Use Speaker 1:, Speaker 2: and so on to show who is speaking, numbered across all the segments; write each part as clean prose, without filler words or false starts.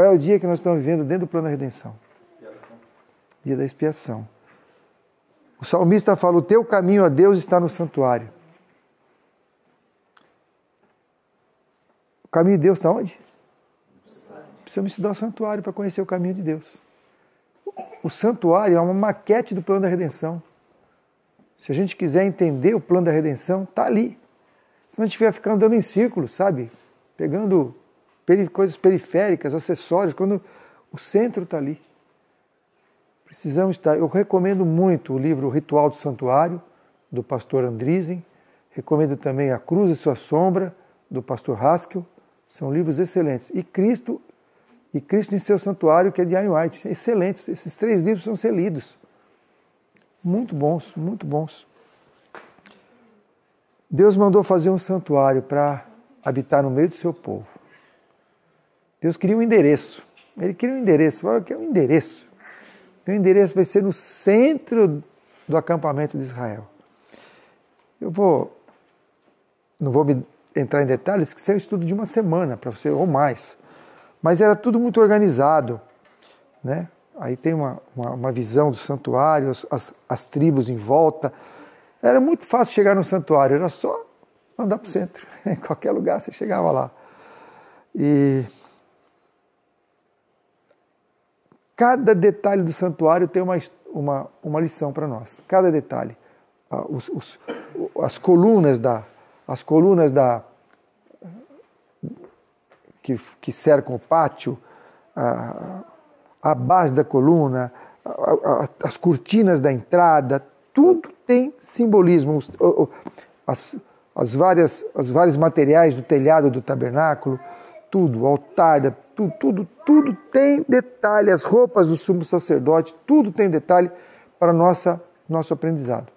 Speaker 1: Qual é o dia que nós estamos vivendo dentro do plano da redenção? Dia da expiação. O salmista fala, o teu caminho a Deus está no santuário. O caminho de Deus está onde? Precisamos estudar o santuário para conhecer o caminho de Deus. O santuário é uma maquete do plano da redenção. Se a gente quiser entender o plano da redenção, está ali. Senão a gente vai ficar andando em círculos, sabe? Pegando coisas periféricas, acessórios, quando o centro está ali. Precisamos estar. Eu recomendo muito o livro O Ritual do Santuário, do pastor Andriessen. Recomendo também A Cruz e Sua Sombra, do pastor Haskell. São livros excelentes. E Cristo em Seu Santuário, que é de Ellen White. Excelentes. Esses 3 livros precisam ser lidos. Muito bons, muito bons. Deus mandou fazer um santuário para habitar no meio do seu povo. Deus queria um endereço. Ele queria um endereço. Olha, que é um endereço. O endereço vai ser no centro do acampamento de Israel. Não vou me entrar em detalhes, que isso é um estudo de uma semana para você, ou mais. Mas era tudo muito organizado, né? Aí tem uma visão do santuário, as tribos em volta. Era muito fácil chegar no santuário, era só andar para o centro. Em qualquer lugar você chegava lá. E cada detalhe do santuário tem uma lição para nós. Cada detalhe. As colunas que cercam o pátio, a base da coluna, as cortinas da entrada, tudo tem simbolismo. Os vários materiais do telhado do tabernáculo, tudo, o altar, tudo tem detalhe. As roupas do sumo sacerdote, tudo tem detalhe para nosso aprendizado.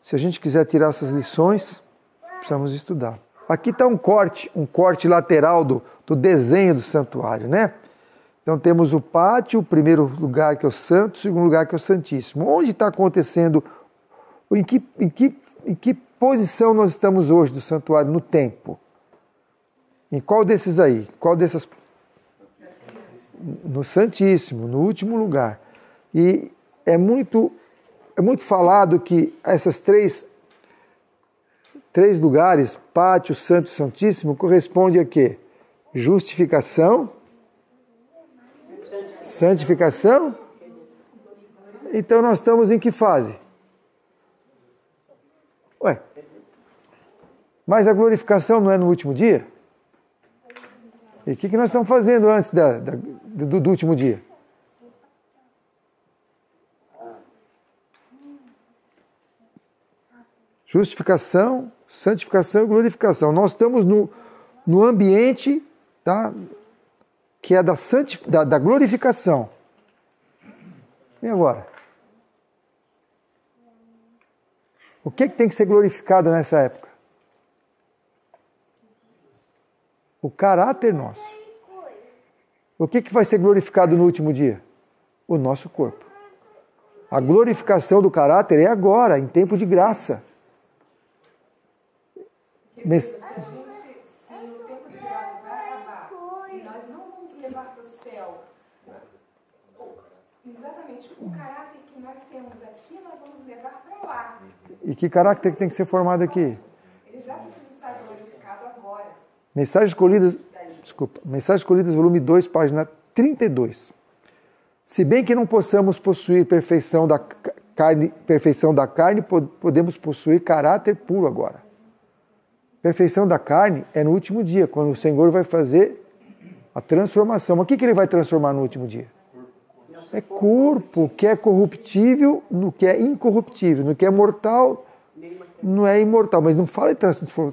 Speaker 1: Se a gente quiser tirar essas lições, precisamos estudar. Aqui está um corte lateral do desenho do santuário, né? Então temos o pátio, o primeiro lugar que é o santo, o segundo lugar que é o santíssimo. Onde está acontecendo, em que posição nós estamos hoje do santuário no tempo? Em qual desses aí? Qual dessas? No santíssimo, no último lugar. E é muito falado que essas três lugares, pátio, santo e santíssimo, corresponde a quê? Justificação, santificação. Então nós estamos em que fase? Mas a glorificação não é no último dia? E o que nós estamos fazendo antes do último dia? Justificação, santificação e glorificação. Nós estamos no ambiente, tá, que é da glorificação. E agora? O que tem que ser glorificado nessa época? O caráter nosso. O que vai ser glorificado no último dia? O nosso corpo. A glorificação do caráter é agora, em tempo de graça.
Speaker 2: Se o tempo de graça vai acabar e nós não vamos levar para o céu exatamente o caráter que nós temos aqui, nós vamos levar para lá.
Speaker 1: E que caráter que tem que ser formado aqui?
Speaker 2: Ele já precisa estar glorificado agora.
Speaker 1: Mensagens Escolhidas, volume 2, página 32. Se bem que não possamos possuir perfeição da carne, podemos possuir caráter puro agora. Perfeição da carne é no último dia, quando o Senhor vai fazer a transformação. Mas o que ele vai transformar no último dia? É corpo, que é corruptível, no que é incorruptível, no que é mortal, não é imortal. Mas não fala de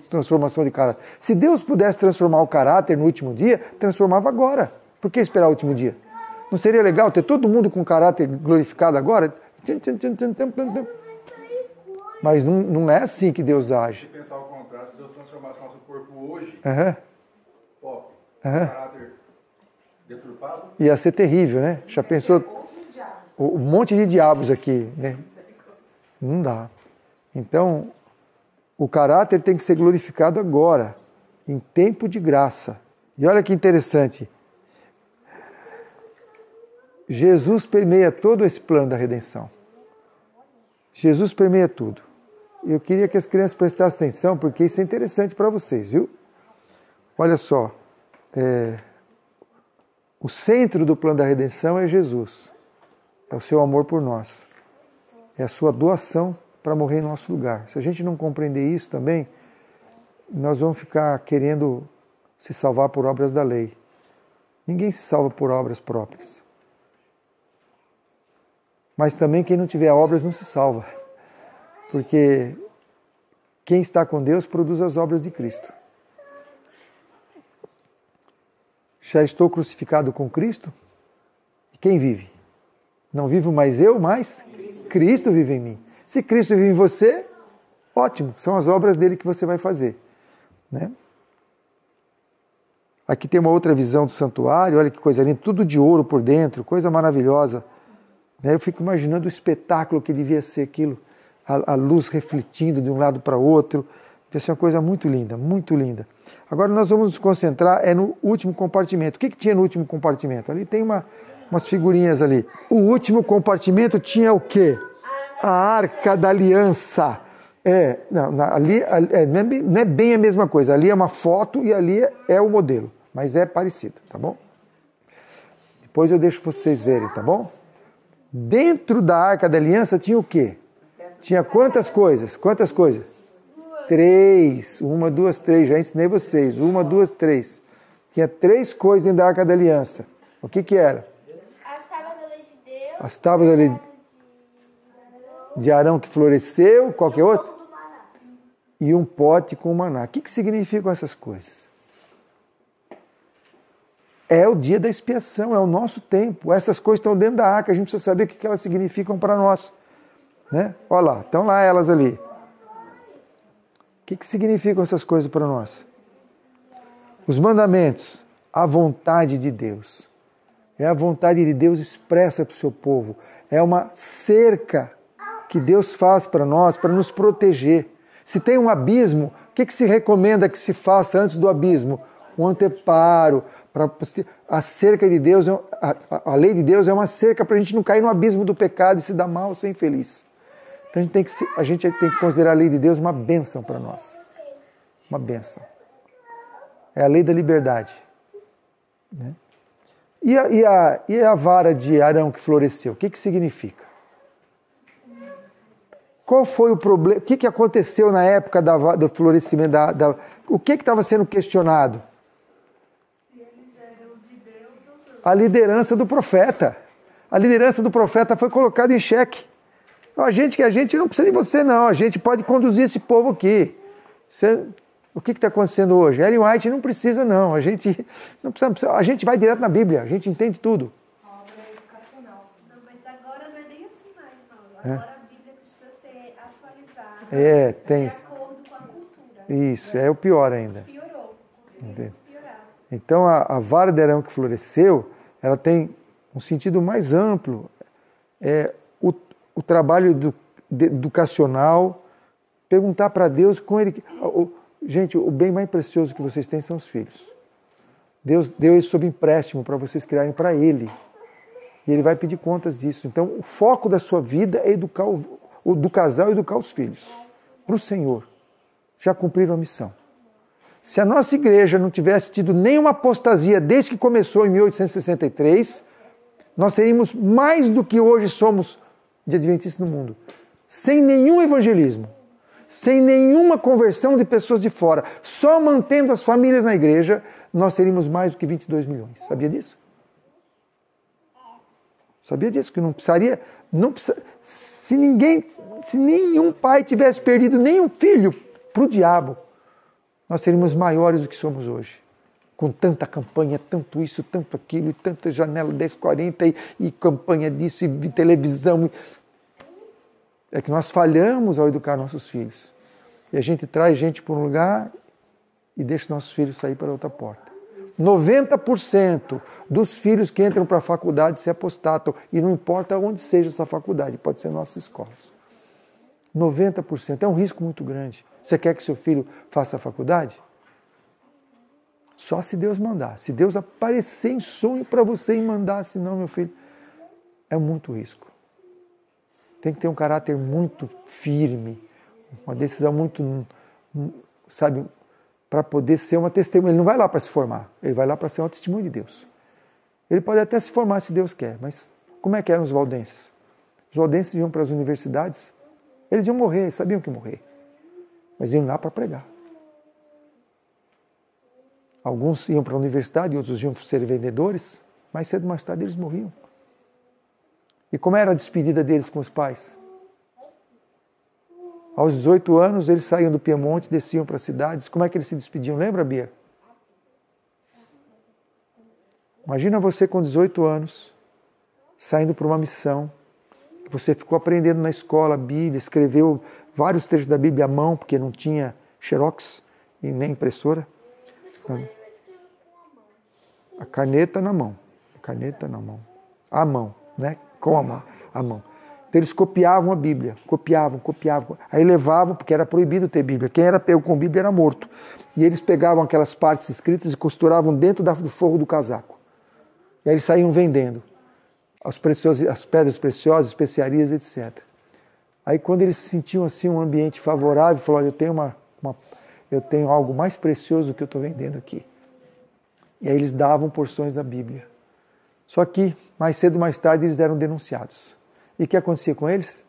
Speaker 1: transformação de caráter. Se Deus pudesse transformar o caráter no último dia, transformava agora. Por que esperar o último dia? Não seria legal ter todo mundo com caráter glorificado agora? Mas não é assim que Deus age.
Speaker 3: Se pensar o contrário, se Deus transformasse nosso corpo hoje, caráter deturpado,
Speaker 1: ia ser terrível, né? Já pensou um monte de diabos aqui, né? Não dá. Então, o caráter tem que ser glorificado agora, em tempo de graça. E olha que interessante, Jesus permeia todo esse plano da redenção. Jesus permeia tudo. Eu queria que as crianças prestassem atenção, porque isso é interessante para vocês, viu? Olha só, o centro do plano da redenção é Jesus. É o seu amor por nós. É a sua doação para morrer em nosso lugar. Se a gente não compreender isso também, nós vamos ficar querendo se salvar por obras da lei. Ninguém se salva por obras próprias. Mas também quem não tiver obras não se salva. Porque quem está com Deus produz as obras de Cristo. Já estou crucificado com Cristo? E quem vive? Não vivo mais eu, mas Cristo vive em mim. Se Cristo vive em você, ótimo, são as obras dele que você vai fazer. Né? Aqui tem uma outra visão do santuário, olha que coisa linda, tudo de ouro por dentro, coisa maravilhosa. Eu fico imaginando o espetáculo que devia ser aquilo, a luz refletindo de um lado para o outro, devia ser uma coisa muito linda, muito linda. Agora nós vamos nos concentrar no último compartimento. O que tinha no último compartimento? Ali tem umas figurinhas ali. O último compartimento tinha o quê? A Arca da Aliança. Ali não é bem a mesma coisa. Ali é uma foto e ali é o modelo. Mas é parecido, tá bom? Depois eu deixo vocês verem, tá bom? Dentro da Arca da Aliança tinha o quê? Tinha quantas coisas? Quantas coisas? 3. 1, 2, 3. Já ensinei vocês. 1, 2, 3. Tinha 3 coisas dentro da Arca da Aliança. O que era?
Speaker 4: As tábuas da lei de Deus.
Speaker 1: As tábuas da lei de Arão que floresceu. Qualquer outro? E um pote com maná. O que significam essas coisas? É o dia da expiação, é o nosso tempo. Essas coisas estão dentro da arca, a gente precisa saber o que elas significam para nós. Né? Olha lá, estão lá elas ali. O que significam essas coisas para nós? Os mandamentos, a vontade de Deus. É a vontade de Deus expressa para o seu povo. É uma cerca que Deus faz para nós, para nos proteger. Se tem um abismo, o que se recomenda que se faça antes do abismo? Um anteparo. A cerca de Deus, a lei de Deus é uma cerca para a gente não cair no abismo do pecado e se dar mal, ser infeliz. Então a gente tem que considerar a lei de Deus uma bênção para nós. Uma bênção. É a lei da liberdade. Né? E a vara de Arão que floresceu? O que significa? Qual foi o problema? O que aconteceu na época do florescimento? O que estava sendo questionado? A liderança do profeta. A liderança do profeta foi colocada em xeque. A gente não precisa de você, não. A gente pode conduzir esse povo aqui. O que está acontecendo hoje? Ellen White não precisa, não. A gente não precisa. A gente vai direto na Bíblia. A gente entende tudo.
Speaker 2: A obra é educacional.
Speaker 4: Não, mas agora não é nem assim mais, Paulo. Agora a Bíblia precisa ser atualizada.
Speaker 1: Tem.
Speaker 4: De acordo com a cultura.
Speaker 1: Isso, é o pior ainda.
Speaker 4: Piorou. Conseguimos piorar.
Speaker 1: Então a vara de Arão que floresceu, ela tem um sentido mais amplo. O trabalho educacional, perguntar para Deus com ele. Gente, o bem mais precioso que vocês têm são os filhos. Deus deu isso sob empréstimo para vocês criarem para Ele. E Ele vai pedir contas disso. Então, o foco da sua vida é educar do casal, educar os filhos para o Senhor. Já cumpriram a missão. Se a nossa igreja não tivesse tido nenhuma apostasia desde que começou em 1863, nós teríamos mais do que hoje somos de adventistas no mundo. Sem nenhum evangelismo, sem nenhuma conversão de pessoas de fora, só mantendo as famílias na igreja, nós teríamos mais do que 22 milhões. Sabia disso? Sabia disso? Que não precisaria... Se nenhum pai tivesse perdido nenhum filho para o diabo, nós seríamos maiores do que somos hoje. Com tanta campanha, tanto isso, tanto aquilo, e tanta janela 1040 e campanha disso, e televisão. É que nós falhamos ao educar nossos filhos. E a gente traz gente para um lugar e deixa nossos filhos sair para outra porta. 90% dos filhos que entram para a faculdade se apostatam. E não importa onde seja essa faculdade, pode ser nossas escolas. 90%. É um risco muito grande. Você quer que seu filho faça a faculdade? Só se Deus mandar. Se Deus aparecer em sonho para você e mandar, senão, meu filho, É muito risco. Tem que ter um caráter muito firme, uma decisão muito, sabe, para poder ser uma testemunha. Ele não vai lá para se formar, ele vai lá para ser uma testemunha de Deus. Ele pode até se formar se Deus quer, mas como é que eram os valdenses? Os valdenses iam para as universidades, eles iam morrer, sabiam que iam morrer, mas iam lá para pregar. Alguns iam para a universidade, outros iam ser vendedores, mais cedo ou mais tarde eles morriam. E como era a despedida deles com os pais? Aos 18 anos, eles saíam do Piemonte, desciam para as cidades. Como é que eles se despediam? Lembra, Bia? Imagina você com 18 anos, saindo para uma missão. Você ficou aprendendo na escola a Bíblia, escreveu vários trechos da Bíblia à mão, porque não tinha xerox e nem impressora. A caneta na mão. A caneta na mão. A mão, né? Com a mão. A mão. Então eles copiavam a Bíblia. Copiavam. Aí levavam, porque era proibido ter Bíblia. Quem era pego com Bíblia era morto. E eles pegavam aquelas partes escritas e costuravam dentro do forro do casaco. E aí eles saíam vendendo as pedras preciosas, especiarias, etc. Aí quando eles sentiam assim um ambiente favorável, falaram, eu tenho algo mais precioso do que eu estou vendendo aqui. E aí eles davam porções da Bíblia. Só que, mais cedo ou mais tarde, eles eram denunciados. E o que acontecia com eles?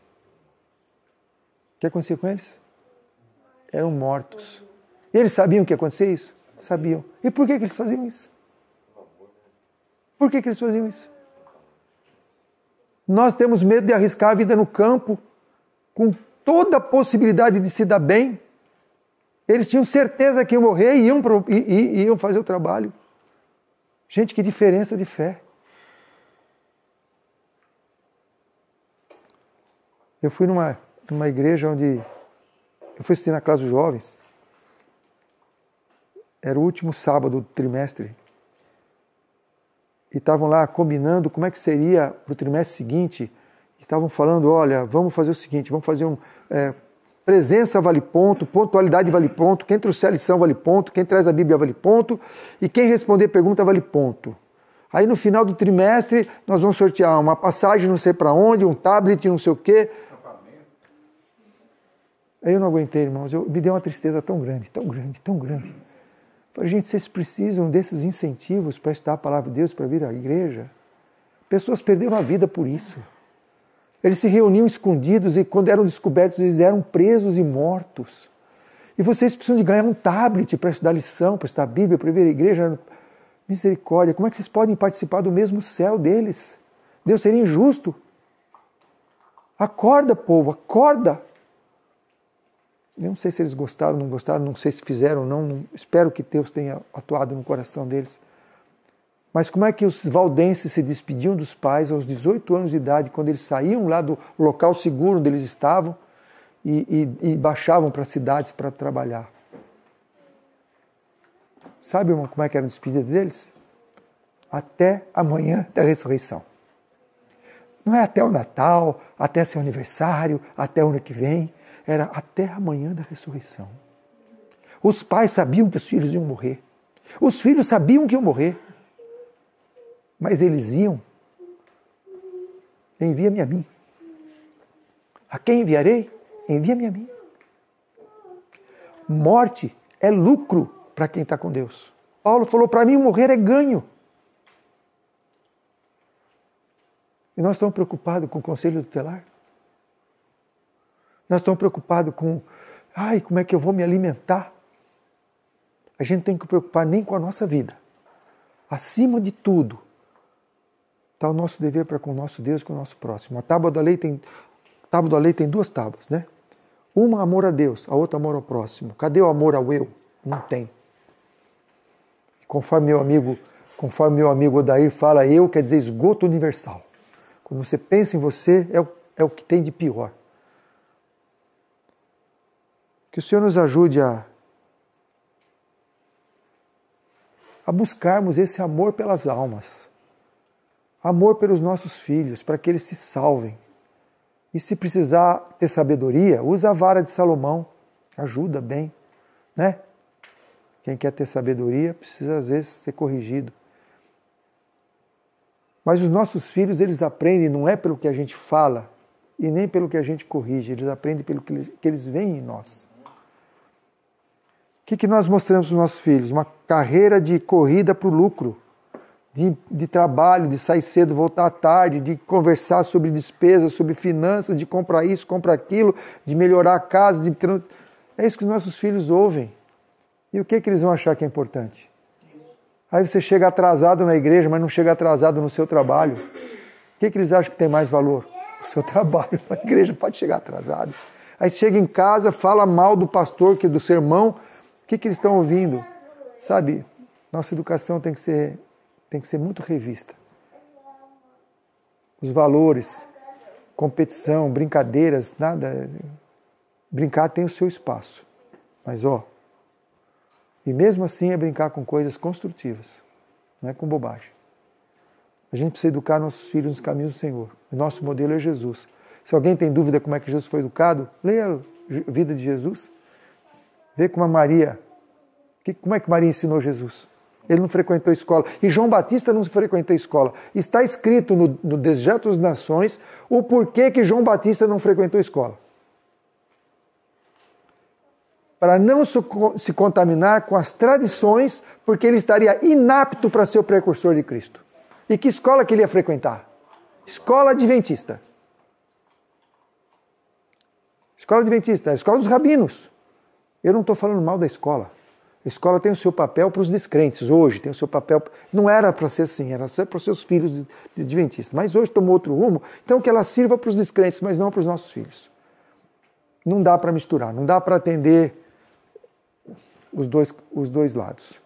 Speaker 1: O que acontecia com eles? Eram mortos. E eles sabiam que ia acontecer isso? Sabiam. E por que eles faziam isso? Por que eles faziam isso? Nós temos medo de arriscar a vida no campo, com toda a possibilidade de se dar bem. Eles tinham certeza que iam morrer e iam fazer o trabalho. Gente, que diferença de fé. Eu fui numa igreja onde eu fui assistir na classe dos jovens. Era o último sábado do trimestre. E estavam lá combinando como é que seria para o trimestre seguinte. E estavam falando, olha, vamos fazer o seguinte, vamos fazer presença vale ponto, pontualidade vale ponto, quem trouxer a lição vale ponto, quem traz a Bíblia vale ponto, e quem responder pergunta vale ponto. Aí no final do trimestre nós vamos sortear uma passagem não sei para onde, um tablet, não sei o quê. Aí eu não aguentei, irmãos, me deu uma tristeza tão grande, tão grande, tão grande. Falei, gente, vocês precisam desses incentivos para estudar a palavra de Deus, para vir à igreja? Pessoas perderam a vida por isso. Eles se reuniam escondidos e quando eram descobertos eles eram presos e mortos. E vocês precisam de ganhar um tablet para estudar lição, para estudar a Bíblia, para vir à igreja. Misericórdia, como é que vocês podem participar do mesmo céu deles? Deus seria injusto. Acorda, povo, acorda. Eu não sei se eles gostaram ou não gostaram, não sei se fizeram ou não, espero que Deus tenha atuado no coração deles. Mas como é que os valdenses se despediam dos pais aos 18 anos de idade, quando eles saíam lá do local seguro onde eles estavam e baixavam para as cidades para trabalhar? Sabe, irmão, como é que era a despedida deles? Até amanhã da ressurreição. Não é até o Natal, até seu aniversário, até o ano que vem. Era até amanhã da ressurreição. Os pais sabiam que os filhos iam morrer. Os filhos sabiam que iam morrer. Mas eles iam. Envia-me a mim. A quem enviarei? Envia-me a mim. Morte é lucro para quem está com Deus. Paulo falou, para mim morrer é ganho. E nós estamos preocupados com o conselho tutelar? Nós estamos preocupados com, como é que eu vou me alimentar? A gente tem que se preocupar nem com a nossa vida. Acima de tudo, está o nosso dever para com o nosso Deus e com o nosso próximo. A tábua da lei tem duas tábuas, né? Uma amor a Deus, a outra amor ao próximo. Cadê o amor ao eu? Não tem. Conforme meu amigo Odair fala, eu quer dizer esgoto universal. Quando você pensa em você, é o que tem de pior. Que o Senhor nos ajude a buscarmos esse amor pelas almas. Amor pelos nossos filhos, para que eles se salvem. E se precisar ter sabedoria, usa a vara de Salomão. Ajuda bem, né? Quem quer ter sabedoria precisa às vezes ser corrigido. Mas os nossos filhos, eles aprendem não é pelo que a gente fala e nem pelo que a gente corrige, eles aprendem pelo que eles veem em nós. O que nós mostramos para os nossos filhos? Uma carreira de corrida para o lucro, de trabalho, de sair cedo, voltar tarde, de conversar sobre despesas, sobre finanças, de comprar isso, comprar aquilo, de melhorar a casa. É isso que os nossos filhos ouvem. E o que eles vão achar que é importante? Aí você chega atrasado na igreja, mas não chega atrasado no seu trabalho. O que eles acham que tem mais valor? O seu trabalho. A igreja pode chegar atrasado. Aí você chega em casa, fala mal do pastor, do sermão. O que eles estão ouvindo? Sabe, nossa educação tem que ser muito revista. Os valores, competição, brincadeiras, nada. Brincar tem o seu espaço. Mas, e mesmo assim é brincar com coisas construtivas, não é com bobagem. A gente precisa educar nossos filhos nos caminhos do Senhor. O nosso modelo é Jesus. Se alguém tem dúvida como é que Jesus foi educado, leia a vida de Jesus. Vê como a Maria, como é que Maria ensinou Jesus? Ele não frequentou escola. E João Batista não frequentou escola. Está escrito no Dejeto das Nações o porquê que João Batista não frequentou escola. Para não se contaminar com as tradições, porque ele estaria inapto para ser o precursor de Cristo. E que escola que ele ia frequentar? Escola adventista. Escola adventista, a escola dos rabinos. Eu não estou falando mal da escola. A escola tem o seu papel para os descrentes. Hoje tem o seu papel. Não era para ser assim, era só para os seus filhos de adventistas. Mas hoje tomou outro rumo, então que ela sirva para os descrentes, mas não para os nossos filhos. Não dá para misturar, não dá para atender os dois lados.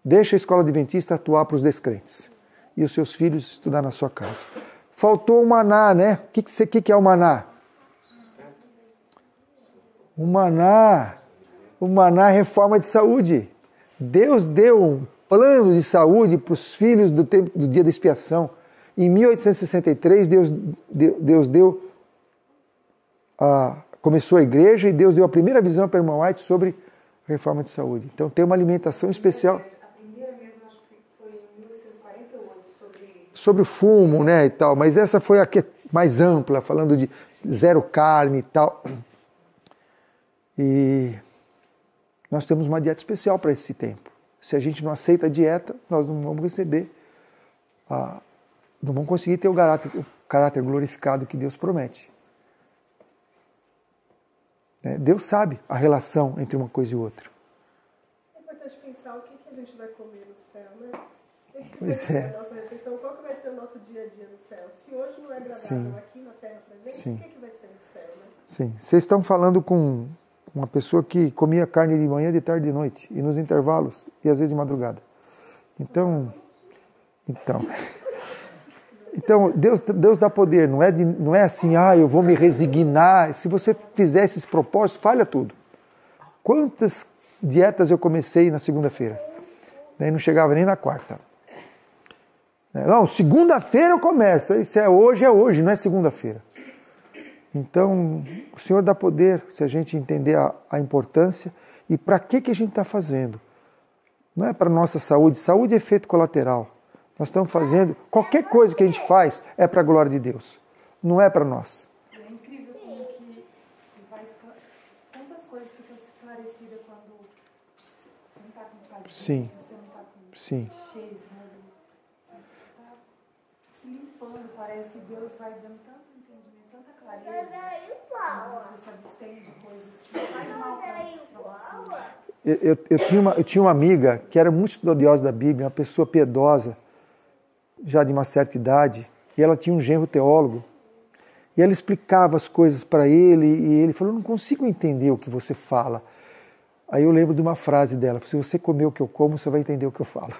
Speaker 1: Deixa a escola adventista atuar para os descrentes e os seus filhos estudar na sua casa. Faltou o maná, né? O que é o maná? O maná é reforma de saúde. Deus deu um plano de saúde para os filhos do dia da expiação. Em 1863, Deus começou a igreja e Deus deu a primeira visão para o irmão White sobre a reforma de saúde. Então tem uma alimentação especial.
Speaker 2: A primeira mesmo, acho que foi em 1948,
Speaker 1: sobre o fumo, né, e tal. Mas essa foi a que é mais ampla, falando de zero carne e tal. E nós temos uma dieta especial para esse tempo. Se a gente não aceita a dieta, nós não vamos receber, não vamos conseguir ter o caráter glorificado que Deus promete. Deus sabe a relação entre uma coisa e outra.
Speaker 5: É importante pensar o que a gente vai comer no céu, né?
Speaker 1: Pois é.
Speaker 5: A nossa refeição, qual que vai ser o nosso dia a dia no céu? Se hoje não é agradável
Speaker 1: Sim.
Speaker 5: aqui na terra pra gente,
Speaker 1: Sim.
Speaker 5: o que vai ser no céu, né?
Speaker 1: Sim. Vocês estão falando com uma pessoa que comia carne de manhã, de tarde e de noite, e nos intervalos, e às vezes de madrugada. Então Deus dá poder, não é assim, eu vou me resignar. Se você fizer esses propósitos, falha tudo. Quantas dietas eu comecei na segunda-feira? Daí não chegava nem na quarta. Não, segunda-feira eu começo. Isso é hoje, não é segunda-feira. Então, o Senhor dá poder se a gente entender a importância e para que a gente está fazendo. Não é para a nossa saúde. Saúde é efeito colateral. Nós estamos fazendo, qualquer coisa que a gente faz é para a glória de Deus. Não é para nós.
Speaker 2: É incrível como que tantas coisas ficam esclarecidas quando você não está com fadiga,
Speaker 1: Sim.
Speaker 2: você não está com
Speaker 1: Sim.
Speaker 2: cheio, você está se limpando, parece, e Deus vai dando tanto entendimento, tanta clareza, quando você se abstém de coisas que faz mal para você.
Speaker 1: Eu tinha uma amiga que era muito estudiosa da Bíblia, uma pessoa piedosa, já de uma certa idade, e ela tinha um genro teólogo, e ela explicava as coisas para ele, e ele falou, não consigo entender o que você fala. Aí eu lembro de uma frase dela, se você comer o que eu como, você vai entender o que eu falo.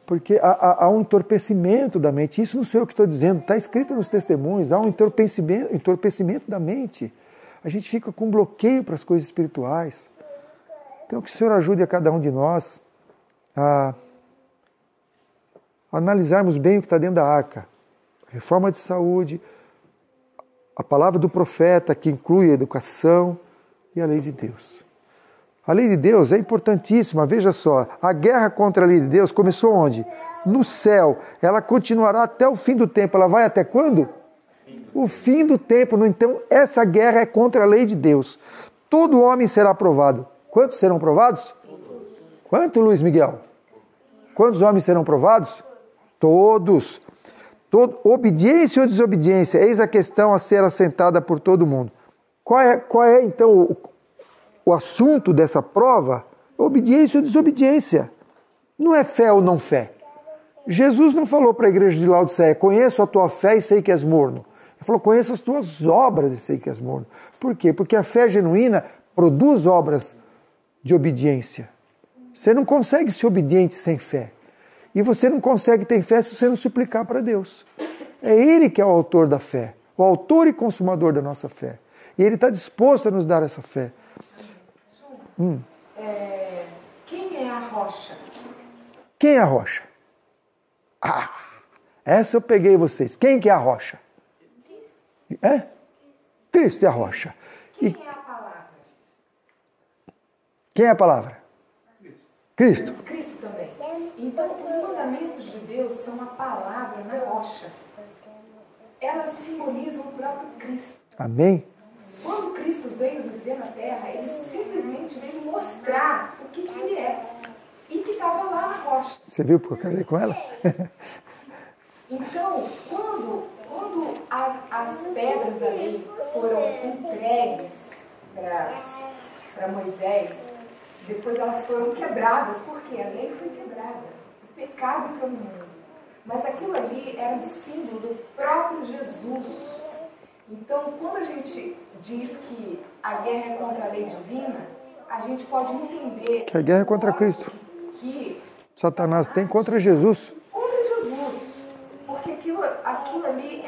Speaker 1: Porque há um entorpecimento da mente, isso não sou eu que estou dizendo, está escrito nos testemunhos, há um entorpecimento da mente. A gente fica com um bloqueio para as coisas espirituais. Então que o Senhor ajude a cada um de nós a analisarmos bem o que está dentro da arca. Reforma de saúde, a palavra do profeta que inclui a educação e a lei de Deus. A lei de Deus é importantíssima, veja só, a guerra contra a lei de Deus começou onde? no céu, ela continuará até o fim do tempo. Ela vai até quando? O fim do tempo. Então, essa guerra é contra a lei de Deus. Todo homem será provado. Quantos serão provados? Quanto, Luiz Miguel? Quantos homens serão provados? Todos. Obediência ou desobediência? Eis a questão a ser assentada por todo mundo. Qual é então, o assunto dessa prova? Obediência ou desobediência. Não é fé ou não fé. Jesus não falou para a igreja de Laodiceia: conheço a tua fé e sei que és morno. Ele falou: conheço as tuas obras e sei que és morno. Por quê? Porque a fé genuína produz obras de obediência. Você não consegue ser obediente sem fé. E você não consegue ter fé se você não suplicar para Deus. É Ele que é o autor da fé, o autor e consumador da nossa fé. E Ele está disposto a nos dar essa fé.
Speaker 2: Quem é a rocha?
Speaker 1: Quem é a rocha? Essa eu peguei vocês. Quem que é a rocha? Cristo é a rocha.
Speaker 2: Quem é a palavra?
Speaker 1: Quem é a palavra? Cristo.
Speaker 2: Cristo também. Então, os mandamentos de Deus são a palavra na rocha. Elas simbolizam o próprio Cristo.
Speaker 1: Amém?
Speaker 2: Quando Cristo veio viver na Terra, Ele simplesmente veio mostrar o que Ele é. E que estava lá na rocha.
Speaker 1: Você viu porque eu casei com ela?
Speaker 2: Então, quando as pedras da lei foram entregues para Moisés, depois elas foram quebradas, porque a lei foi quebrada, o pecado caminhou. Mas aquilo ali era um símbolo do próprio Jesus. Então, quando a gente diz que a guerra é contra a lei divina, a gente pode entender
Speaker 1: que a guerra é contra Cristo.
Speaker 2: Que
Speaker 1: Satanás tem contra Jesus.
Speaker 2: Contra Jesus. Porque aquilo ali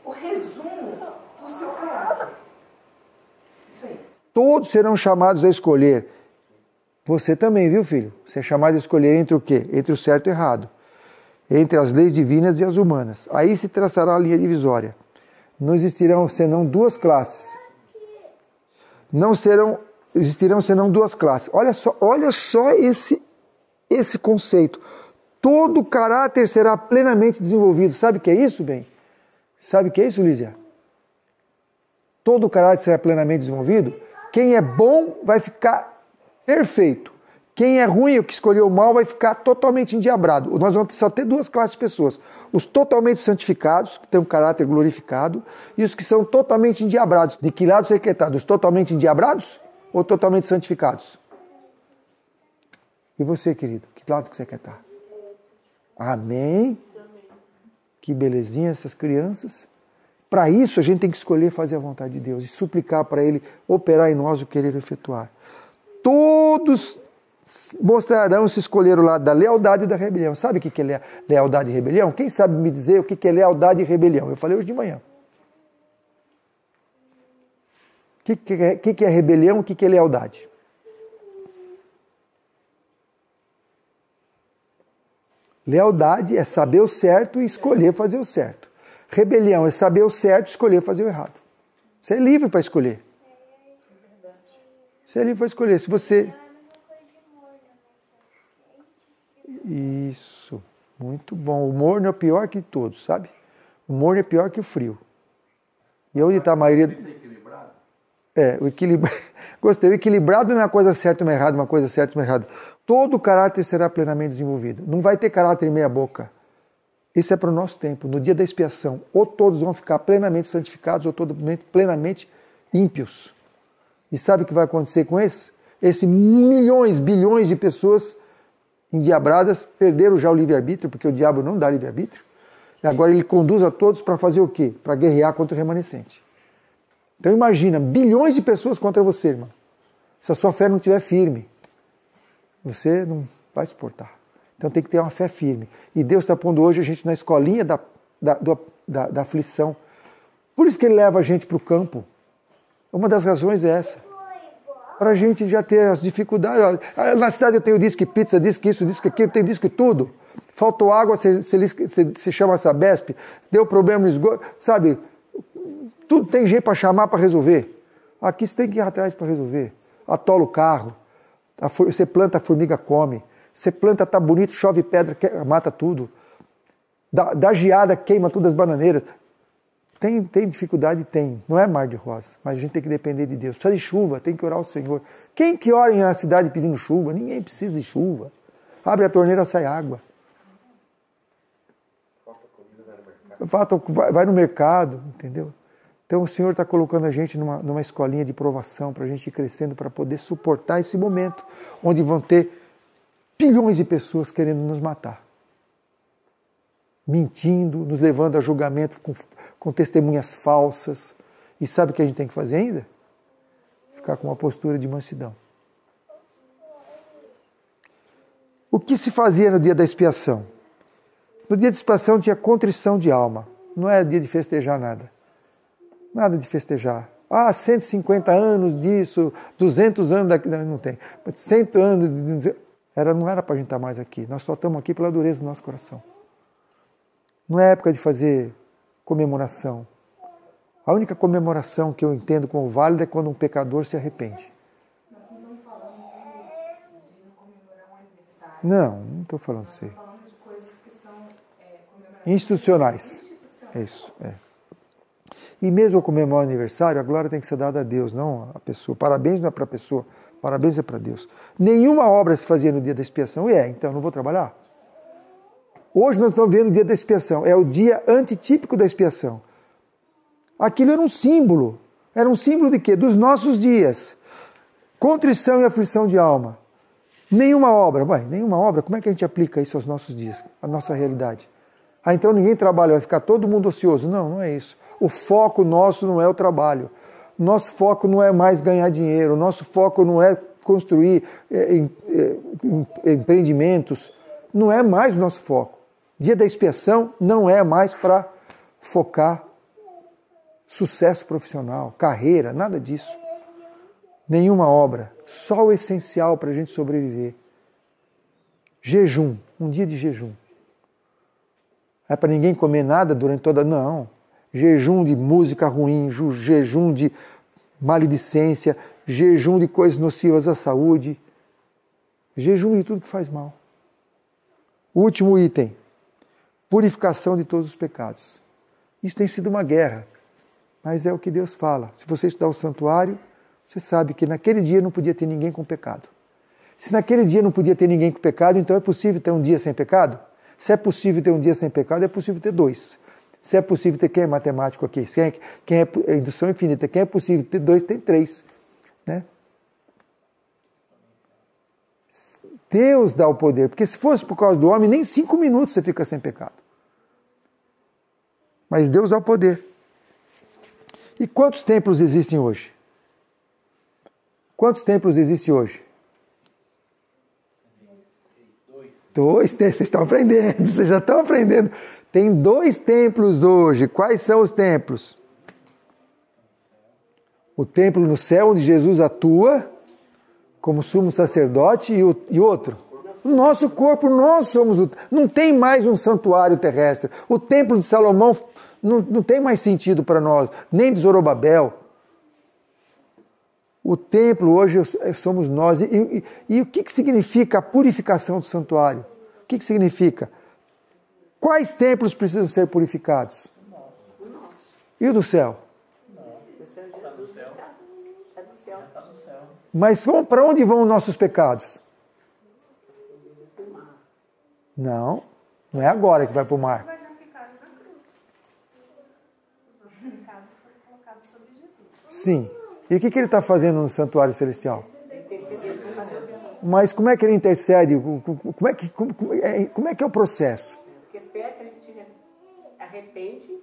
Speaker 2: o resumo do seu caráter. Isso aí.
Speaker 1: Todos serão chamados a escolher. Você também, viu, filho? Você é chamado a escolher entre o quê? Entre o certo e o errado. Entre as leis divinas e as humanas. Aí se traçará a linha divisória. Não existirão senão duas classes. Existirão senão duas classes. Olha só esse conceito. Todo caráter será plenamente desenvolvido. Sabe o que é isso, bem? Sabe o que é isso, Lízia? Todo caráter será plenamente desenvolvido. Quem é bom vai ficar perfeito. Quem é ruim, o que escolheu o mal, vai ficar totalmente endiabrado. Nós vamos só ter duas classes de pessoas. Os totalmente santificados, que têm um caráter glorificado, e os que são totalmente endiabrados. De que lado você quer estar? Dos totalmente endiabrados ou totalmente santificados? E você, querido? Que lado que você quer estar? Amém? Que belezinha essas crianças. Para isso, a gente tem que escolher fazer a vontade de Deus e suplicar para Ele operar em nós o querer efetuar. Todos mostrarão se escolher o lado da lealdade e da rebelião. Sabe o que é lealdade e rebelião? Quem sabe me dizer o que é lealdade e rebelião? Eu falei hoje de manhã. O que é rebelião? O que é lealdade? Lealdade é saber o certo e escolher fazer o certo. Rebelião é saber o certo e escolher fazer o errado. Você é livre para escolher. Você é livre para escolher. Se você... Isso, muito bom. O morno é o pior que todos, sabe? O morno é pior que o frio. E onde está a maioria... o equilibrado. Gostei. O equilibrado não é uma coisa certa ou uma errada, uma coisa certa ou uma errada. Todo o caráter será plenamente desenvolvido. Não vai ter caráter meia boca. Isso é para o nosso tempo, no dia da expiação. Ou todos vão ficar plenamente santificados, ou todos plenamente ímpios. E sabe o que vai acontecer com esses? Esses milhões, bilhões de pessoas endiabradas perderam já o livre-arbítrio, porque o diabo não dá livre-arbítrio. E agora ele conduz a todos para fazer o quê? Para guerrear contra o remanescente. Então imagina, bilhões de pessoas contra você, irmão. Se a sua fé não estiver firme, você não vai suportar. Então tem que ter uma fé firme. E Deus está pondo hoje a gente na escolinha da aflição. Por isso que Ele leva a gente para o campo. Uma das razões é essa. Para a gente já ter as dificuldades. Na cidade eu tenho disque pizza, disque isso, disque aquilo, tem disque tudo. Faltou água, você chama a Sabesp, deu problema no esgoto, sabe? Tudo tem jeito para chamar para resolver. Aqui você tem que ir atrás para resolver. Atola o carro, você planta, a formiga come. Você planta, tá bonito, chove pedra, mata tudo. Dá geada, queima todas as bananeiras. Tem dificuldade? Tem. Não é mar de rosas, mas a gente tem que depender de Deus. Precisa de chuva, tem que orar ao Senhor. Quem que ora na cidade pedindo chuva? Ninguém precisa de chuva. Abre a torneira, sai água. Vai no mercado, entendeu? Então o Senhor está colocando a gente numa escolinha de provação para a gente ir crescendo, para poder suportar esse momento, onde vão ter bilhões de pessoas querendo nos matar. Mentindo, nos levando a julgamento com testemunhas falsas. E sabe o que a gente tem que fazer ainda? Ficar com uma postura de mansidão. O que se fazia no dia da expiação? No dia de expiação tinha contrição de alma. Não era dia de festejar nada. Nada de festejar. 150 anos disso, 200 anos daqui. Não tem. 100 anos. Não era para a gente estar mais aqui. Nós só estamos aqui pela dureza do nosso coração. Não é época de fazer comemoração. A única comemoração que eu entendo como válida é quando um pecador se arrepende.
Speaker 2: Nós não estamos falando de comemorar um aniversário.
Speaker 1: Não estou falando disso aí.
Speaker 2: Estamos falando de coisas que são comemorações
Speaker 1: Institucionais. É isso, é. E mesmo ao comemorar o aniversário, a glória tem que ser dada a Deus, não a pessoa. Parabéns não é para a pessoa, parabéns é para Deus. Nenhuma obra se fazia no dia da expiação. Então não vou trabalhar? Hoje nós estamos vendo o dia da expiação. É o dia antitípico da expiação. Aquilo era um símbolo. Era um símbolo de quê? Dos nossos dias. Contrição e aflição de alma. Nenhuma obra. Nenhuma obra. Como é que a gente aplica isso aos nossos dias? A nossa realidade. Então ninguém trabalha, vai ficar todo mundo ocioso. Não é isso. O foco nosso não é o trabalho. Nosso foco não é mais ganhar dinheiro. Nosso foco não é construir empreendimentos. Não é mais o nosso foco. Dia da expiação não é mais para focar sucesso profissional, carreira, nada disso. Nenhuma obra. Só o essencial para a gente sobreviver. Jejum. Um dia de jejum. É para ninguém comer nada durante toda... Não. Jejum de música ruim, jejum de maledicência, jejum de coisas nocivas à saúde, jejum de tudo que faz mal. Último item. Purificação de todos os pecados. Isso tem sido uma guerra, mas é o que Deus fala. Se você estudar o santuário, você sabe que naquele dia não podia ter ninguém com pecado. Se naquele dia não podia ter ninguém com pecado, então é possível ter um dia sem pecado? Se é possível ter um dia sem pecado, é possível ter 2. Se é possível ter, quem é matemático aqui? Quem é indução infinita? Quem é possível ter 2, tem 3. Né? Deus dá o poder, porque se fosse por causa do homem, nem 5 minutos você fica sem pecado. Mas Deus dá o poder. E quantos templos existem hoje? Quantos templos existem hoje? 2. Vocês estão aprendendo, vocês já estão aprendendo. Tem 2 templos hoje. Quais são os templos? O templo no céu, onde Jesus atua como sumo sacerdote, e outro? O nosso corpo, nós somos o... Não tem mais um santuário terrestre. O templo de Salomão não tem mais sentido para nós, nem de Zorobabel. O templo hoje somos nós. E o que significa a purificação do santuário? O que significa? Quais templos precisam ser purificados? E o do céu? Mas para onde vão os nossos pecados? Não é agora que vai para o mar. Sim. E o que ele está fazendo no santuário celestial? Mas como é que ele intercede? Como é que é o processo?
Speaker 6: Porque peca, a gente arrepende,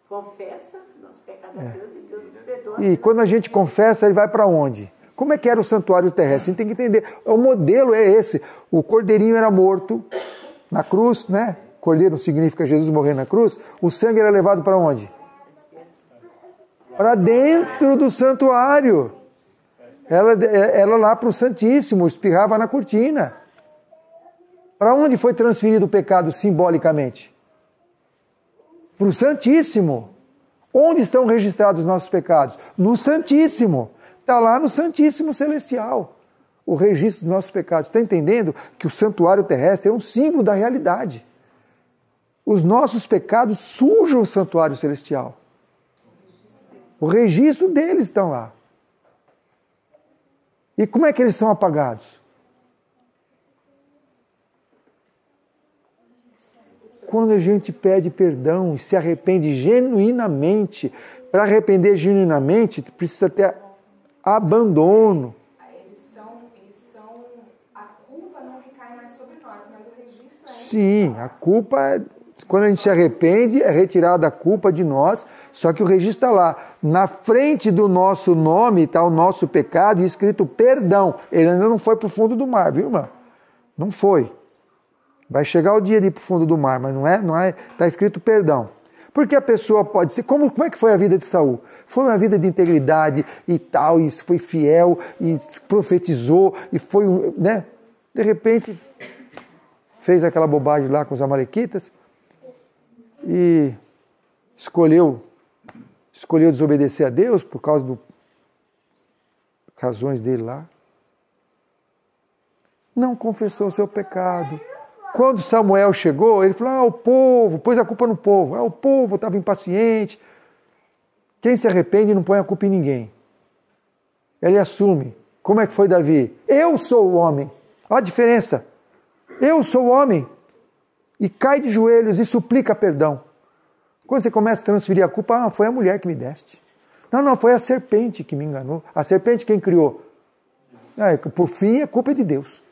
Speaker 6: confessa nosso pecado a Deus e Deus nos perdoa.
Speaker 1: E quando a gente confessa, ele vai para onde? Como é que era o santuário terrestre? A gente tem que entender. O modelo é esse. O cordeirinho era morto na cruz, né? Cordeiro significa Jesus morrer na cruz. O sangue era levado para onde? Para dentro do santuário. Ela lá para o Santíssimo, espirrava na cortina. Para onde foi transferido o pecado simbolicamente? Para o Santíssimo. Onde estão registrados os nossos pecados? No Santíssimo. Está lá no Santíssimo Celestial. o registro dos nossos pecados. Está entendendo que o santuário terrestre é um símbolo da realidade? Os nossos pecados sujam o santuário celestial. O registro deles estão lá. E como é que eles são apagados? Quando a gente pede perdão e se arrepende genuinamente. Para arrepender genuinamente, precisa ter abandono.
Speaker 2: Eles são, a culpa não recai mais sobre nós, mas o registro é...
Speaker 1: Sim, a culpa, quando a gente se arrepende, é retirada a culpa de nós, só que o registro está lá. Na frente do nosso nome está o nosso pecado e escrito perdão. Ele ainda não foi para o fundo do mar, viu, irmã? Não foi. Vai chegar o dia de ir para o fundo do mar, mas não é, está escrito perdão. Porque a pessoa pode ser... Como é que foi a vida de Saul? Foi uma vida de integridade e tal, e foi fiel, e profetizou, e foi, né? De repente, fez aquela bobagem lá com os amalequitas e escolheu desobedecer a Deus por causa das razões dele lá. Não confessou o seu pecado. Quando Samuel chegou, ele falou, o povo, pôs a culpa no povo. O povo estava impaciente. Quem se arrepende não põe a culpa em ninguém. Ele assume. Como é que foi Davi? Eu sou o homem. Olha a diferença. Eu sou o homem. E cai de joelhos e suplica perdão. Quando você começa a transferir a culpa, foi a mulher que me deste. Não, foi a serpente que me enganou. A serpente quem criou? Por fim, a culpa é de Deus.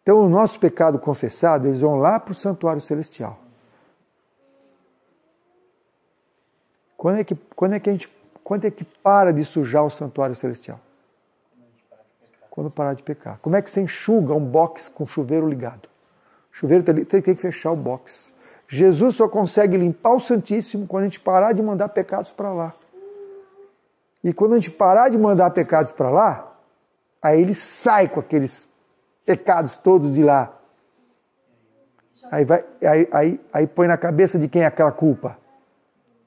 Speaker 1: Então, o nosso pecado confessado, eles vão lá para o santuário celestial. Quando é que para de sujar o santuário celestial? Quando parar de pecar. Como é que você enxuga um box com chuveiro ligado? O chuveiro tem que fechar o box. Jesus só consegue limpar o Santíssimo quando a gente parar de mandar pecados para lá. E quando a gente parar de mandar pecados para lá, aí ele sai com aqueles pecados todos de lá. Aí põe na cabeça de quem é aquela culpa?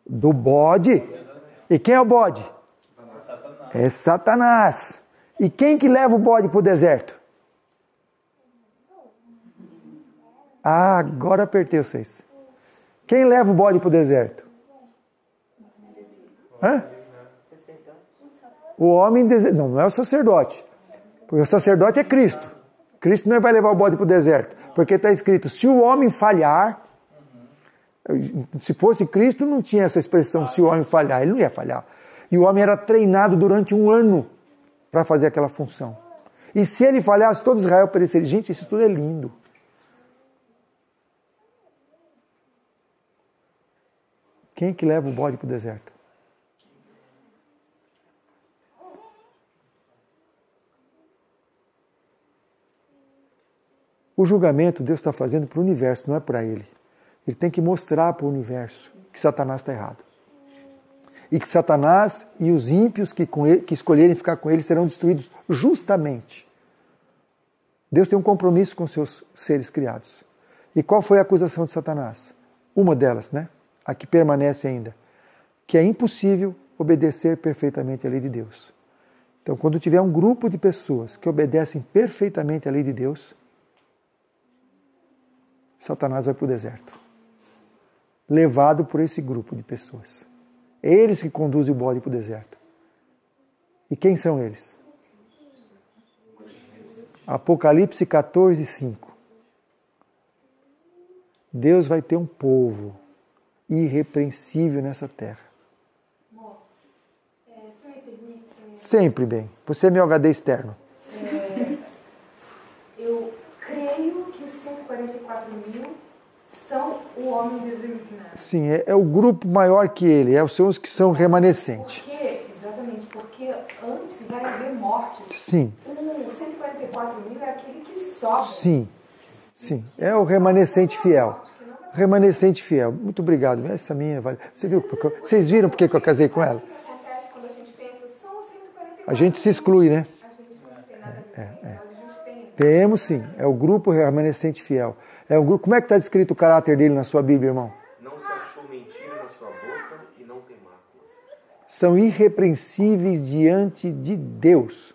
Speaker 1: Do bode. E quem é o bode? É Satanás. E quem que leva o bode para o deserto? Agora apertei vocês. Quem leva o bode para o deserto? O homem não é o sacerdote. Porque o sacerdote é Cristo. Cristo não vai levar o bode para o deserto, porque está escrito, se o homem falhar, se fosse Cristo não tinha essa expressão, se o homem falhar, ele não ia falhar. E o homem era treinado durante 1 ano para fazer aquela função. E se ele falhasse, todo Israel pereceria. Gente, isso tudo é lindo. Quem que leva o bode para o deserto? O julgamento Deus está fazendo para o universo, não é para ele. Ele tem que mostrar para o universo que Satanás está errado. E que Satanás e os ímpios que escolherem ficar com ele serão destruídos justamente. Deus tem um compromisso com seus seres criados. E qual foi a acusação de Satanás? Uma delas, né? A que permanece ainda. Que é impossível obedecer perfeitamente à lei de Deus. Então, quando tiver um grupo de pessoas que obedecem perfeitamente à lei de Deus, Satanás vai para o deserto, levado por esse grupo de pessoas. É eles que conduzem o bode para o deserto. E quem são eles? Apocalipse 14:5. Deus vai ter um povo irrepreensível nessa terra.
Speaker 2: Você me permite?
Speaker 1: Sempre bem. Você é meu HD externo.
Speaker 2: Eu creio que os 144 mil são o homem designado.
Speaker 1: Sim, é o grupo maior que ele, são os que são remanescentes.
Speaker 2: Exatamente, porque antes vai haver mortes.
Speaker 1: Sim.
Speaker 2: O 144 mil é aquele que sofre.
Speaker 1: Sim, é o remanescente fiel. Remanescente fiel. Muito obrigado. Essa minha vale. Vocês viram por que eu casei com ela?
Speaker 2: O que acontece quando a gente pensa, são os 144
Speaker 1: A gente se exclui, né?
Speaker 2: A gente não tem nada a ver com isso, mas a gente tem.
Speaker 1: Temos sim. É o grupo remanescente fiel. É um grupo. Como é que está descrito o caráter dele na sua Bíblia, irmão?
Speaker 7: Não se achou mentira na sua boca e não tem mácula.
Speaker 1: São irrepreensíveis diante de Deus.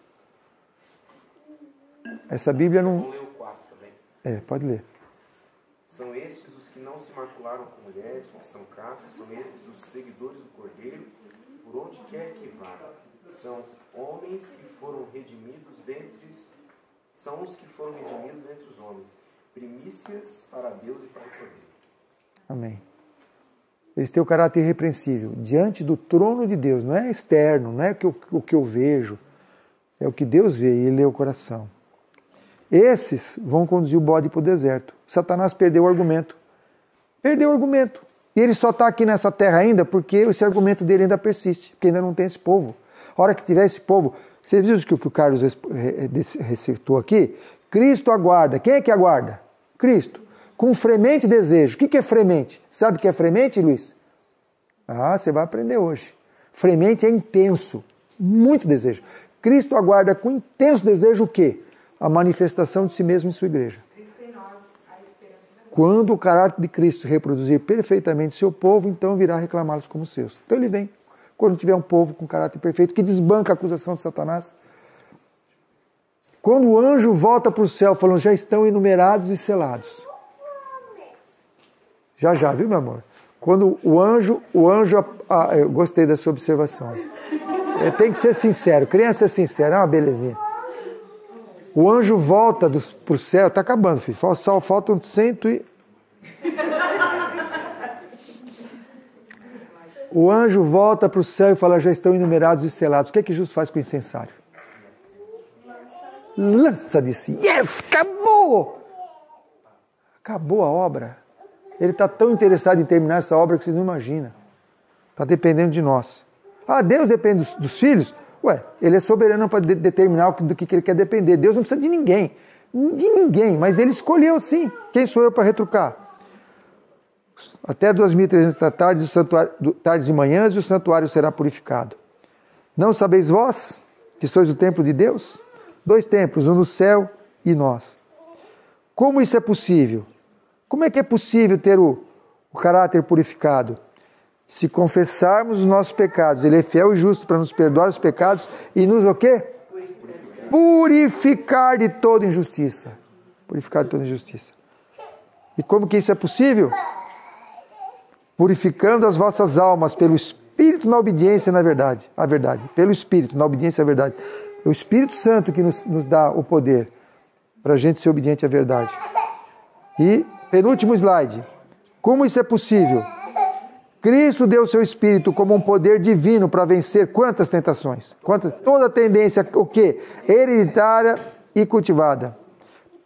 Speaker 1: Essa Bíblia não...
Speaker 7: Vou ler o 4 também.
Speaker 1: Pode ler.
Speaker 7: São estes os que não se macularam com mulheres, que são castos, são estes os seguidores do Cordeiro, por onde quer que vá. São homens que foram redimidos dentre... São os que foram redimidos dentre os homens. Primícias para Deus e para o Cordeiro.
Speaker 1: Amém. Eles têm o caráter irrepreensível diante do trono de Deus. Não é externo, não é o que eu vejo. É o que Deus vê e Ele lê o coração. Esses vão conduzir o bode para o deserto. Satanás perdeu o argumento. Perdeu o argumento. E ele só está aqui nessa terra ainda porque esse argumento dele ainda persiste. Porque ainda não tem esse povo. A hora que tiver esse povo... Você viu o que o Carlos recitou aqui? Cristo aguarda. Quem é que aguarda? Cristo. Com fremente desejo. O que é fremente? Sabe o que é fremente, Luiz? Você vai aprender hoje. Fremente é intenso. Muito desejo. Cristo aguarda com intenso desejo o quê? A manifestação de si mesmo em sua igreja.
Speaker 2: Cristo em nós, a esperança da glória.
Speaker 1: Quando o caráter de Cristo reproduzir perfeitamente seu povo, então virá reclamá-los como seus. Então ele vem. Quando tiver um povo com caráter perfeito, que desbanca a acusação de Satanás. Quando o anjo volta para o céu, falando, já estão enumerados e selados. Já, viu, meu amor? Quando o anjo, eu gostei da sua observação. Tem que ser sincero, criança é sincera, é uma belezinha. O anjo volta para o céu, está acabando, filho, só faltam 100 e... O anjo volta para o céu e fala, já estão enumerados e selados. O que é que justo faz com o incensário? Lança de si. Yes, acabou! Acabou a obra. Ele está tão interessado em terminar essa obra que vocês não imaginam. Está dependendo de nós. Deus depende dos filhos? Ele é soberano para determinar do que ele quer depender. Deus não precisa de ninguém. De ninguém, mas ele escolheu sim. Quem sou eu para retrucar? Até 2.300 tardes e manhãs, e o santuário será purificado. Não sabeis vós que sois o templo de Deus? 2 templos, um no céu e nós. Como isso é possível? Como é que é possível ter o caráter purificado? Se confessarmos os nossos pecados, Ele é fiel e justo para nos perdoar os pecados e nos o quê? Purificar de toda injustiça. Purificar de toda injustiça. E como que isso é possível? Purificando as vossas almas pelo Espírito na obediência na verdade. A verdade. Pelo Espírito na obediência à verdade. É o Espírito Santo que nos dá o poder para a gente ser obediente à verdade. E, penúltimo slide. Como isso é possível? Cristo deu o seu Espírito como um poder divino para vencer quantas tentações? Toda tendência, o quê? Hereditária e cultivada.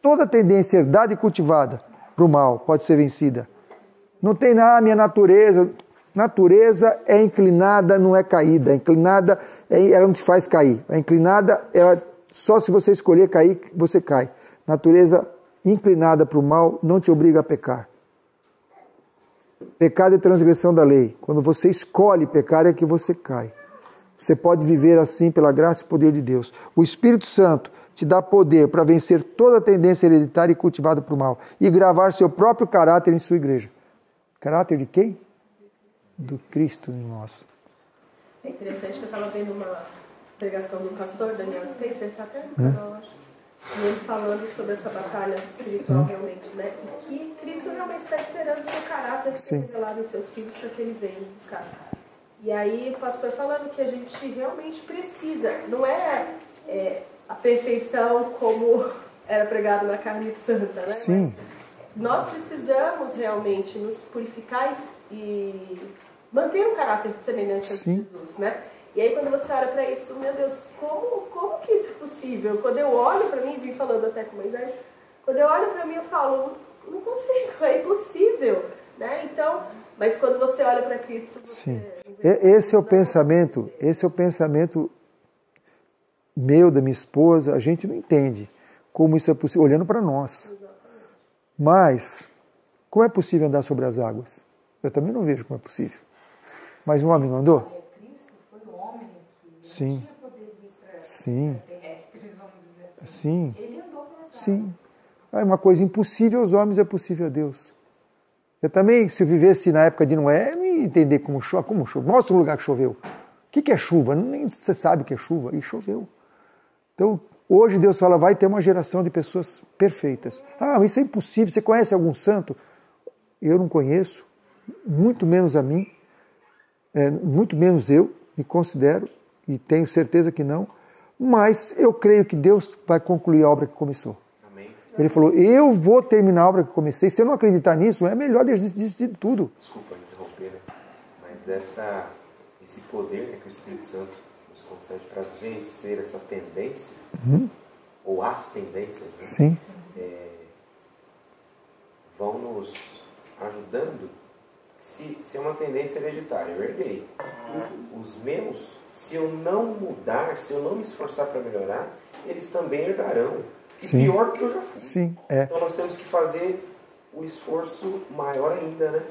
Speaker 1: Toda tendência herdada e cultivada para o mal pode ser vencida. Não tem nada, minha natureza. Natureza é inclinada, não é caída. Inclinada, ela não te faz cair. A inclinada, só se você escolher cair, você cai. Natureza inclinada para o mal não te obriga a pecar. Pecado é transgressão da lei. Quando você escolhe pecar é que você cai. Você pode viver assim pela graça e poder de Deus. O Espírito Santo te dá poder para vencer toda tendência hereditária e cultivada para o mal. E gravar seu próprio caráter em sua igreja. Caráter de quem? Do Cristo em nós.
Speaker 5: É interessante que eu estava vendo uma pregação do pastor Daniel Spencer, está até no canal, eu acho. E ele falando sobre essa batalha espiritual realmente, né? E que Cristo realmente está esperando o seu caráter ser revelado em seus filhos para que ele venha buscar. E aí o pastor falando que a gente realmente precisa, não é a perfeição como era pregado na carne santa, né?
Speaker 1: Sim.
Speaker 5: Mas nós precisamos realmente nos purificar e manter um caráter semelhante a Jesus, né? E aí quando você olha para isso, meu Deus, como que isso é possível? Quando eu olho para mim, vim falando até com Moisés, quando eu olho para mim eu falo, não consigo, é impossível, né? Então, mas quando você olha para Cristo, você...
Speaker 1: Sim. Esse é o pensamento meu, da minha esposa, a gente não entende como isso é possível, olhando para nós. Mas, como é possível andar sobre as águas? Eu também não vejo como é possível. Mas um homem não andou?
Speaker 2: Cristo foi o homem que
Speaker 1: Sim.
Speaker 2: não tinha poderes extraterrestres, vamos dizer assim.
Speaker 1: Sim.
Speaker 2: Ele andou pelas águas.
Speaker 1: Sim. É uma coisa impossível aos homens, é possível a Deus. Eu também, se eu vivesse na época de Noé, eu não ia entender como chove. Mostra um lugar que choveu. O que é chuva? Nem você sabe o que é chuva. E choveu. Então, Hoje Deus fala, vai ter uma geração de pessoas perfeitas. Ah, mas isso é impossível, você conhece algum santo? Eu não conheço, muito menos a mim, muito menos eu me considero, e tenho certeza que não, mas eu creio que Deus vai concluir a obra que começou.
Speaker 7: Amém.
Speaker 1: Ele falou, eu vou terminar a obra que comecei. Se eu não acreditar nisso, é melhor desistir de tudo.
Speaker 7: Desculpa interromper, né? Mas esse poder, né, que o Espírito Santo nos concede para vencer essa tendência, ou as tendências, né?
Speaker 1: Sim.
Speaker 7: Vão nos ajudando. Se é uma tendência hereditária, eu herdei. Os meus, se eu não mudar, se eu não me esforçar para melhorar, eles também herdarão. E
Speaker 1: Sim.
Speaker 7: pior do que eu já fui.
Speaker 1: Sim,
Speaker 7: Então nós temos que fazer o esforço maior ainda, né?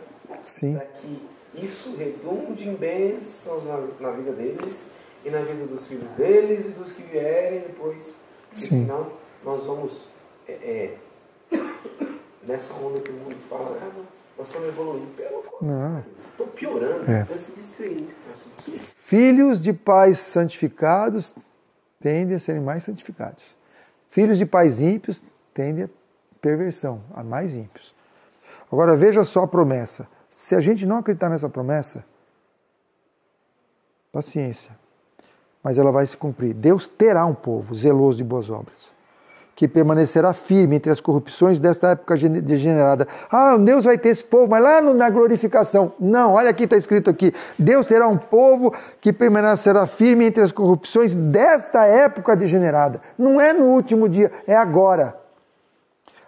Speaker 1: Sim.
Speaker 7: Para que isso redunde em bênçãos na vida deles e na vida dos filhos deles e dos que vierem depois. Porque
Speaker 1: Sim.
Speaker 7: senão nós vamos nessa onda que o mundo fala, nós estamos evoluindo. Pelo contrário, estou piorando.
Speaker 6: Está se destruindo.
Speaker 1: Filhos de pais santificados tendem a serem mais santificados. Filhos de pais ímpios tendem a perversão, a mais ímpios. Agora veja só a promessa. Se a gente não acreditar nessa promessa, paciência. Mas ela vai se cumprir. Deus terá um povo zeloso de boas obras, que permanecerá firme entre as corrupções desta época degenerada. Ah, Deus vai ter esse povo, mas lá na glorificação. Não, olha aqui, está escrito aqui. Deus terá um povo que permanecerá firme entre as corrupções desta época degenerada. Não é no último dia, é agora.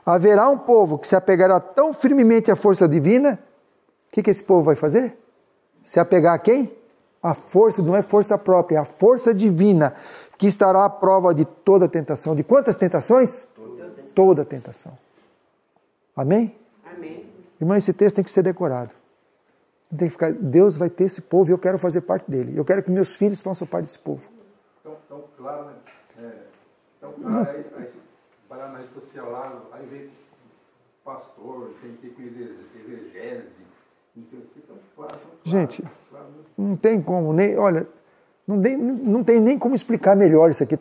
Speaker 1: Haverá um povo que se apegará tão firmemente à força divina. O que esse povo vai fazer? Se apegar a quem? A força, não é força própria, é a força divina, que estará à prova de toda tentação. De quantas tentações? Toda tentação. Amém?
Speaker 6: Amém.
Speaker 1: Irmão, esse texto tem que ser decorado. Tem que ficar, Deus vai ter esse povo e eu quero fazer parte dele. Eu quero que meus filhos façam parte desse povo.
Speaker 3: Tão claro, né? Tão claro, aí você vai na rede social lá, aí vê pastor, tem que ir com exegese, não sei o que, tão claro.
Speaker 1: Gente, não tem como, nem, olha, não tem nem como explicar melhor isso aqui,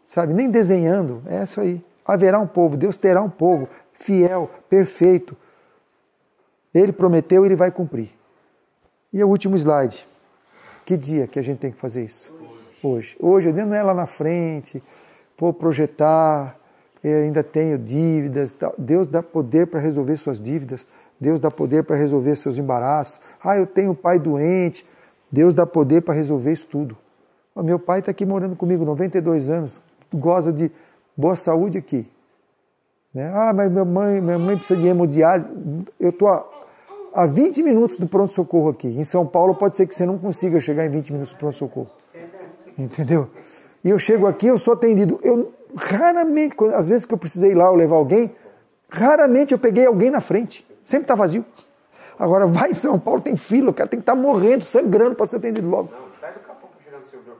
Speaker 1: sabe, nem desenhando, é isso aí. Haverá um povo, Deus terá um povo fiel, perfeito. Ele prometeu, ele vai cumprir. E o último slide. Que dia que a gente tem que fazer isso? Hoje. Hoje, não é lá na frente, vou projetar, eu ainda tenho dívidas. Deus dá poder para resolver suas dívidas. Deus dá poder para resolver seus embaraços. Ah, eu tenho um pai doente. Deus dá poder para resolver isso tudo. O meu pai está aqui morando comigo, 92 anos, goza de boa saúde aqui. Né? Ah, mas minha mãe precisa de hemodiálise. Eu estou a 20 minutos do pronto-socorro aqui. Em São Paulo pode ser que você não consiga chegar em 20 minutos do pronto-socorro. Entendeu? E eu chego aqui, eu sou atendido. Eu raramente, às vezes que eu precisei ir lá ou levar alguém, raramente eu peguei alguém na frente. Sempre está vazio. Agora vai em São Paulo, tem fila, o cara tem que estar morrendo, sangrando para ser atendido logo.
Speaker 7: Não, sai do capô para chegar no servidor.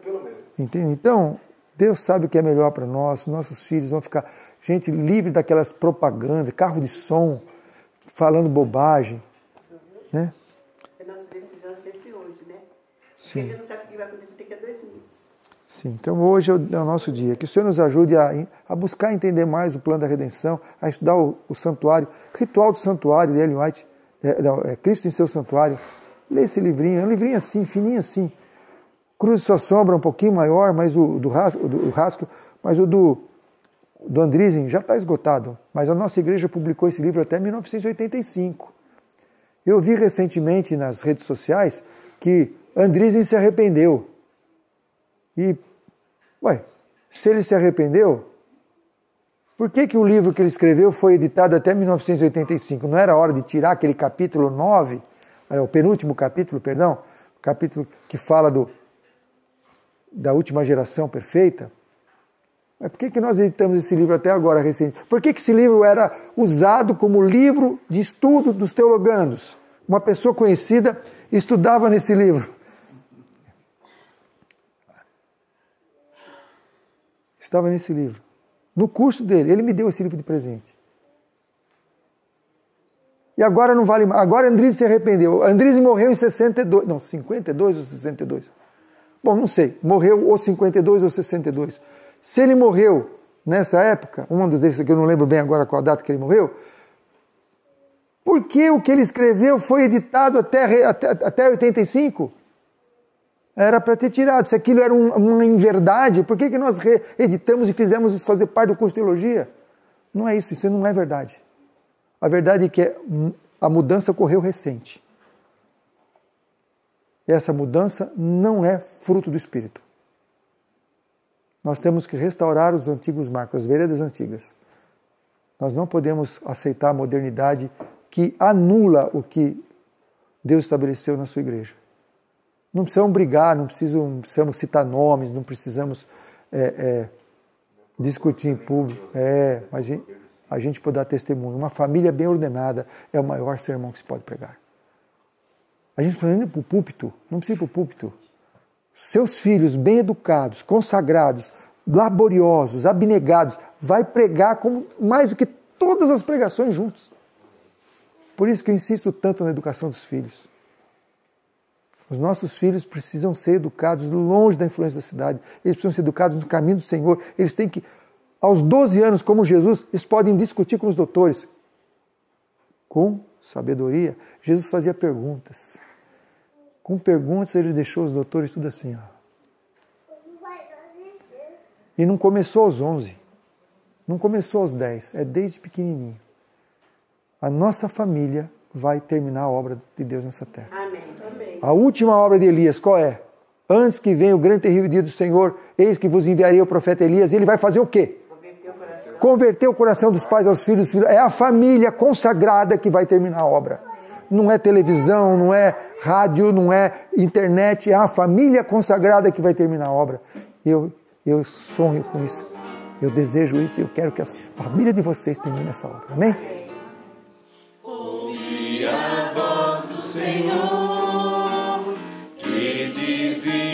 Speaker 7: Pelo menos.
Speaker 1: Entende? Então, Deus sabe o que é melhor para nós, nossos filhos vão ficar, gente, livre daquelas propagandas, carro de som, falando bobagem. Né?
Speaker 6: A nossa decisão é sempre hoje, né?
Speaker 1: Sim.
Speaker 6: Porque a gente não sabe o que vai acontecer daqui a 2 minutos.
Speaker 1: Sim, então hoje é o nosso dia. Que o Senhor nos ajude a buscar entender mais o plano da redenção, a estudar o santuário, ritual do santuário de Ellen White, Cristo em seu santuário. Lê esse livrinho, é um livrinho assim, fininho assim. Cruz e sua sombra, um pouquinho maior, mas o do Haskell, mas o do Andriessen já está esgotado. Mas a nossa igreja publicou esse livro até 1985. Eu vi recentemente nas redes sociais que Andriessen se arrependeu. E, se ele se arrependeu, por que o livro que ele escreveu foi editado até 1985? Não era hora de tirar aquele capítulo 9, o penúltimo capítulo, perdão, o capítulo que fala da última geração perfeita? Mas por que nós editamos esse livro até agora, recente? Por que esse livro era usado como livro de estudo dos teologandos? Uma pessoa conhecida estudava nesse livro. Estava nesse livro. No curso dele, ele me deu esse livro de presente. E agora não vale mais. Agora Andriessen se arrependeu. Andriessen morreu em 52 ou 62. Bom, não sei, morreu ou 52 ou 62. Se ele morreu nessa época, um dos desses que eu não lembro bem agora qual a data que ele morreu, por que o que ele escreveu foi editado até 85? Era para ter tirado. Se aquilo era uma inverdade, por que nós reeditamos e fizemos isso fazer parte do curso de teologia? Não é isso não é verdade. A verdade é que a mudança ocorreu recente. E essa mudança não é fruto do Espírito. Nós temos que restaurar os antigos marcos, as veredas antigas. Nós não podemos aceitar a modernidade que anula o que Deus estabeleceu na sua igreja. Não precisamos brigar, não precisamos citar nomes, não precisamos discutir em público. Mas a gente pode dar testemunho. Uma família bem ordenada é o maior sermão que se pode pregar. A gente precisa ir para o púlpito, não precisa ir para o púlpito. Seus filhos bem educados, consagrados, laboriosos, abnegados, vai pregar como mais do que todas as pregações juntos. Por isso que eu insisto tanto na educação dos filhos. Os nossos filhos precisam ser educados longe da influência da cidade. Eles precisam ser educados no caminho do Senhor. Eles têm que, aos 12 anos, como Jesus, eles podem discutir com os doutores. Com sabedoria. Jesus fazia perguntas. Com perguntas ele deixou os doutores tudo assim. E não começou aos 11. Não começou aos 10. É desde pequenininho. A nossa família vai terminar a obra de Deus nessa terra.
Speaker 6: Amém. Amém.
Speaker 1: A última obra de Elias, qual é? Antes que venha o grande e terrível dia do Senhor, eis que vos enviarei o profeta Elias, e ele vai fazer o quê? Converter o coração dos pais aos filhos. É a família consagrada que vai terminar a obra. Não é televisão, não é rádio, não é internet, é a família consagrada que vai terminar a obra. Eu sonho com isso. Eu desejo isso e eu quero que a família de vocês termine essa obra. Amém?
Speaker 8: Ouvi a voz do Senhor que dizia: